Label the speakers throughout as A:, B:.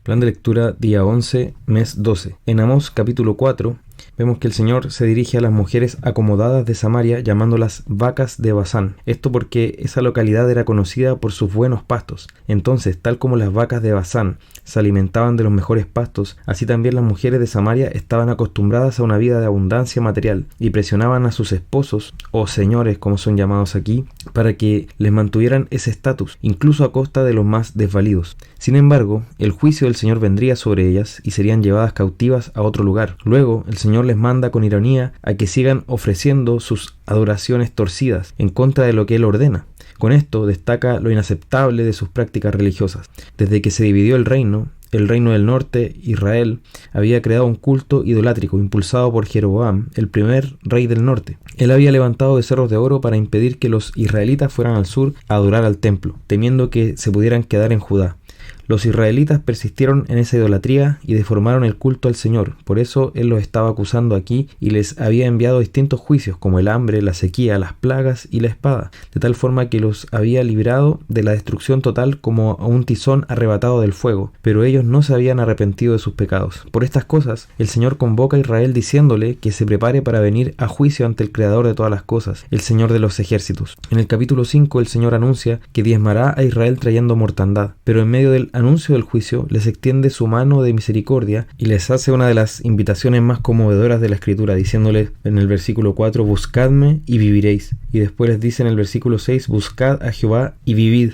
A: Plan de lectura día 11, mes 12. En Amós capítulo 4 vemos que el Señor se dirige a las mujeres acomodadas de Samaria llamándolas vacas de Basán. Esto porque esa localidad era conocida por sus buenos pastos. Entonces, tal como las vacas de Basán se alimentaban de los mejores pastos, así también las mujeres de Samaria estaban acostumbradas a una vida de abundancia material y presionaban a sus esposos, o señores como son llamados aquí, para que les mantuvieran ese estatus, incluso a costa de los más desvalidos. Sin embargo, el juicio del Señor vendría sobre ellas y serían llevadas cautivas a otro lugar. Luego, el Señor les manda con ironía a que sigan ofreciendo sus adoraciones torcidas en contra de lo que Él ordena. Con esto destaca lo inaceptable de sus prácticas religiosas. Desde que se dividió el reino del norte, Israel, había creado un culto idolátrico impulsado por Jeroboam, el primer rey del norte. Él había levantado becerros de oro para impedir que los israelitas fueran al sur a adorar al templo, temiendo que se pudieran quedar en Judá. Los israelitas persistieron en esa idolatría y deformaron el culto al Señor. Por eso Él los estaba acusando aquí y les había enviado distintos juicios como el hambre, la sequía, las plagas y la espada, de tal forma que los había librado de la destrucción total como a un tizón arrebatado del fuego. Pero ellos no se habían arrepentido de sus pecados. Por estas cosas, el Señor convoca a Israel diciéndole que se prepare para venir a juicio ante el Creador de todas las cosas, el Señor de los ejércitos. En el capítulo 5 el Señor anuncia que diezmará a Israel trayendo mortandad, pero en medio del anuncio del juicio les extiende su mano de misericordia y les hace una de las invitaciones más conmovedoras de la Escritura, diciéndoles en el versículo 4: buscadme y viviréis. Y después les dice en el versículo 6: buscad a Jehová y vivid.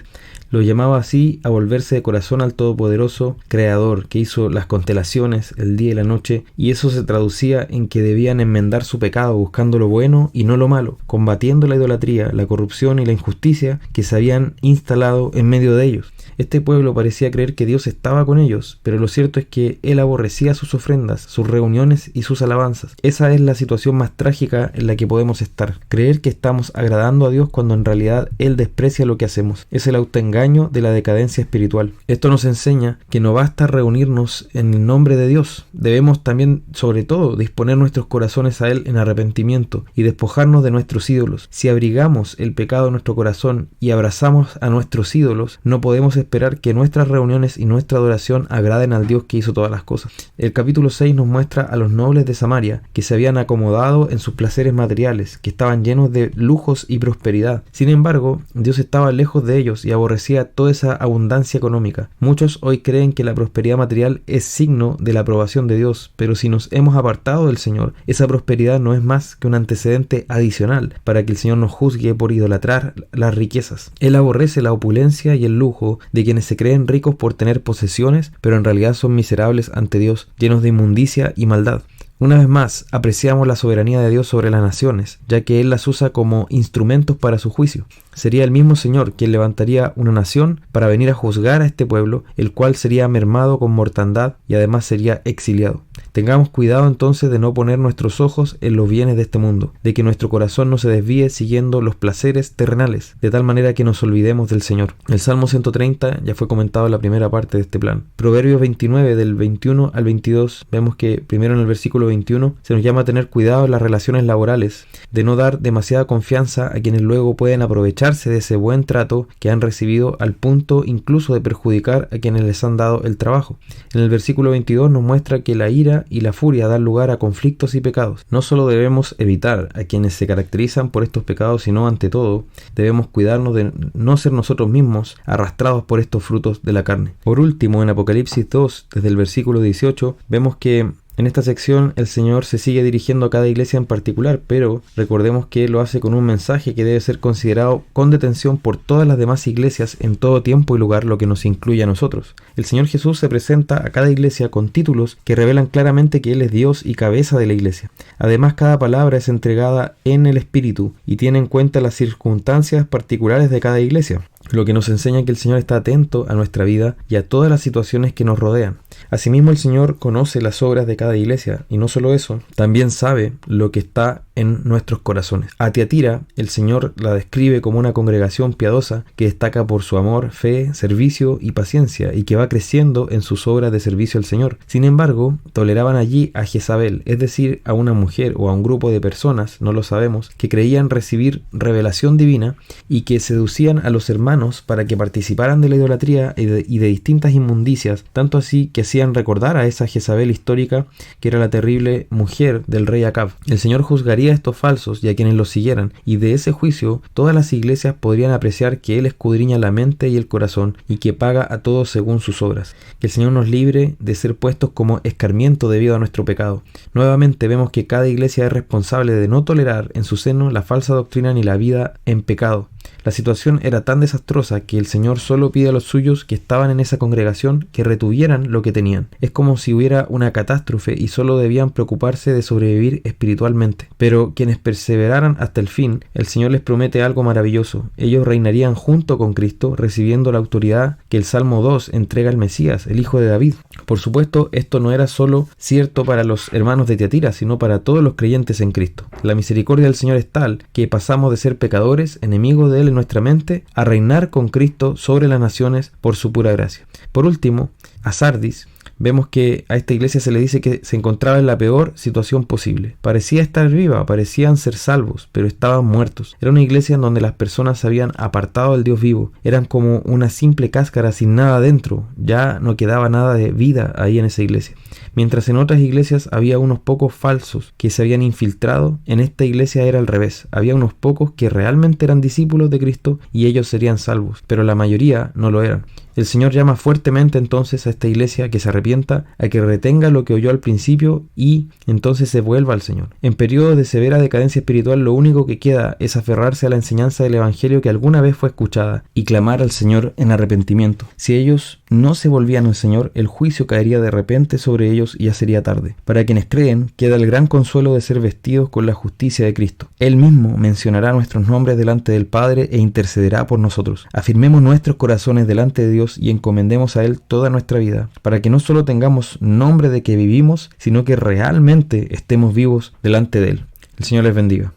A: Lo llamaba así a volverse de corazón al Todopoderoso Creador, que hizo las constelaciones, el día y la noche, y eso se traducía en que debían enmendar su pecado buscando lo bueno y no lo malo, combatiendo la idolatría, la corrupción y la injusticia que se habían instalado en medio de ellos. Este pueblo parecía creer que Dios estaba con ellos, pero lo cierto es que Él aborrecía sus ofrendas, sus reuniones y sus alabanzas. Esa es la situación más trágica en la que podemos estar. Creer que estamos agradando a Dios cuando en realidad Él desprecia lo que hacemos. Es el autoengaño de la decadencia espiritual. Esto nos enseña que no basta reunirnos en el nombre de Dios. Debemos también, sobre todo, disponer nuestros corazones a Él en arrepentimiento y despojarnos de nuestros ídolos. Si abrigamos el pecado en nuestro corazón y abrazamos a nuestros ídolos, no podemos esperar que nuestras reuniones y nuestra adoración agraden al Dios que hizo todas las cosas. El capítulo 6 nos muestra a los nobles de Samaria que se habían acomodado en sus placeres materiales, que estaban llenos de lujos y prosperidad. Sin embargo, Dios estaba lejos de ellos y aborrecía toda esa abundancia económica. Muchos hoy creen que la prosperidad material es signo de la aprobación de Dios, pero si nos hemos apartado del Señor, esa prosperidad no es más que un antecedente adicional para que el Señor nos juzgue por idolatrar las riquezas. Él aborrece la opulencia y el lujo de quienes se creen ricos por tener posesiones, pero en realidad son miserables ante Dios, llenos de inmundicia y maldad. Una vez más, apreciamos la soberanía de Dios sobre las naciones, ya que Él las usa como instrumentos para su juicio. Sería el mismo Señor quien levantaría una nación para venir a juzgar a este pueblo, el cual sería mermado con mortandad y además sería exiliado. Tengamos cuidado entonces de no poner nuestros ojos en los bienes de este mundo, de que nuestro corazón no se desvíe siguiendo los placeres terrenales, de tal manera que nos olvidemos del Señor. El Salmo 130 ya fue comentado en la primera parte de este plan. Proverbios 29 del 21 al 22, vemos que primero en el versículo 21 se nos llama a tener cuidado en las relaciones laborales, de no dar demasiada confianza a quienes luego pueden aprovecharse de ese buen trato que han recibido al punto incluso de perjudicar a quienes les han dado el trabajo. En el versículo 22 nos muestra que la ira y la furia dan lugar a conflictos y pecados. No solo debemos evitar a quienes se caracterizan por estos pecados, sino ante todo debemos cuidarnos de no ser nosotros mismos arrastrados por estos frutos de la carne. Por último, en Apocalipsis 2, desde el versículo 18, vemos que en esta sección el Señor se sigue dirigiendo a cada iglesia en particular, pero recordemos que lo hace con un mensaje que debe ser considerado con detención por todas las demás iglesias en todo tiempo y lugar, lo que nos incluye a nosotros. El Señor Jesús se presenta a cada iglesia con títulos que revelan claramente que Él es Dios y cabeza de la iglesia. Además, cada palabra es entregada en el Espíritu y tiene en cuenta las circunstancias particulares de cada iglesia, lo que nos enseña que el Señor está atento a nuestra vida y a todas las situaciones que nos rodean. Asimismo, el Señor conoce las obras de cada iglesia, y no solo eso, también sabe lo que está en nuestros corazones. A Tiatira, el Señor la describe como una congregación piadosa que destaca por su amor, fe, servicio y paciencia, y que va creciendo en sus obras de servicio al Señor. Sin embargo, toleraban allí a Jezabel, es decir, a una mujer o a un grupo de personas, no lo sabemos, que creían recibir revelación divina y que seducían a los hermanos para que participaran de la idolatría y de distintas inmundicias, tanto así que hacían recordar a esa Jezabel histórica que era la terrible mujer del rey Acab. El Señor juzgaría a estos falsos y a quienes los siguieran, y de ese juicio todas las iglesias podrían apreciar que Él escudriña la mente y el corazón y que paga a todos según sus obras. Que el Señor nos libre de ser puestos como escarmiento debido a nuestro pecado. Nuevamente vemos que cada iglesia es responsable de no tolerar en su seno la falsa doctrina ni la vida en pecado. La situación era tan desastrosa que el Señor solo pide a los suyos que estaban en esa congregación que retuvieran lo que tenían. Es como si hubiera una catástrofe y solo debían preocuparse de sobrevivir espiritualmente. Pero quienes perseveraran hasta el fin, el Señor les promete algo maravilloso. Ellos reinarían junto con Cristo, recibiendo la autoridad que el Salmo 2 entrega al Mesías, el Hijo de David. Por supuesto, esto no era solo cierto para los hermanos de Tiatira, sino para todos los creyentes en Cristo. La misericordia del Señor es tal que pasamos de ser pecadores, enemigos de Él en nuestra mente, a reinar con Cristo sobre las naciones por su pura gracia. Por último, a Sardis, vemos que a esta iglesia se le dice que se encontraba en la peor situación posible. Parecía estar viva, parecían ser salvos, pero estaban muertos. Era una iglesia en donde las personas se habían apartado del Dios vivo. Eran como una simple cáscara sin nada dentro. Ya no quedaba nada de vida ahí en esa iglesia. Mientras en otras iglesias había unos pocos falsos que se habían infiltrado, en esta iglesia era al revés. Había unos pocos que realmente eran discípulos de Cristo y ellos serían salvos, pero la mayoría no lo eran. El Señor llama fuertemente entonces a esta iglesia que se arrepienta, a que retenga lo que oyó al principio y entonces se vuelva al Señor. En periodos de severa decadencia espiritual, lo único que queda es aferrarse a la enseñanza del Evangelio que alguna vez fue escuchada y clamar al Señor en arrepentimiento. Si ellos no se volvían al Señor, el juicio caería de repente sobre ellos y ya sería tarde. Para quienes creen, queda el gran consuelo de ser vestidos con la justicia de Cristo. Él mismo mencionará nuestros nombres delante del Padre e intercederá por nosotros. Afirmemos nuestros corazones delante de Dios y encomendemos a Él toda nuestra vida, para que no solo tengamos nombre de que vivimos, sino que realmente estemos vivos delante de Él. El Señor les bendiga.